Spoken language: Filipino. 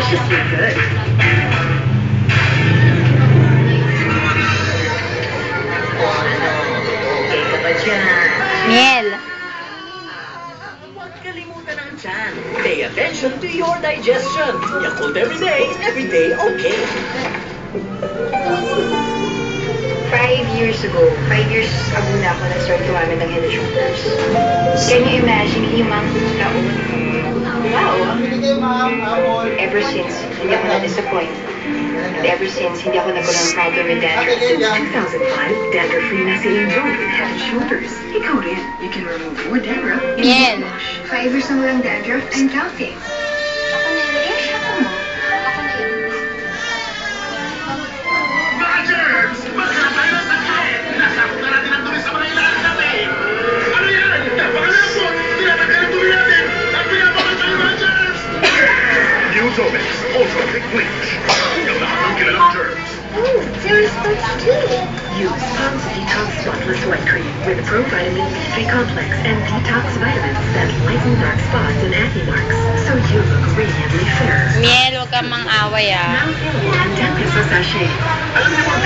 deliciously good. Okay ka ba dyan? Miel. Huwag kalimutan ang tiyan. Pay attention to your digestion. Yakult every day, okay. 5 years ago na ako nag-start gumamit ng Head and Shoulders. Can you imagine, 5 taon? Wow! Ever since, hindi ako na-disappoint. And ever since, hindi ako nagkaroon ng problem with dandruff. Since 2005, dandruff-free na si Angel with Head and Shoulders. Ikaw rin, you can remove more dandruff in Miel. one wash. 5 years na walang dandruff and counting. Ako na yun. Eh, siya mo. Ako na yun. Mga germs! Magkakaroon tayo ng sakit! Nasakot na natin ang dumi sa mga ilalim natin! Ano yan? Napakalapot! Tinatanggal ang dumi natin! At pinapakal tayo mga germs! Neozomex Ultra Thick Bleach. Yung lahat ng kilalang germs. Oh, there is spots too. Use Pond's Detox Spotless White Cream with Pro-Vitamin B3 Complex and Detox Vitamins that lighten dark spots and acne marks, so you look radiantly fair. Miel, huwag kang mang-away ah. Now available in 10 peso sachet. Alam niyo mga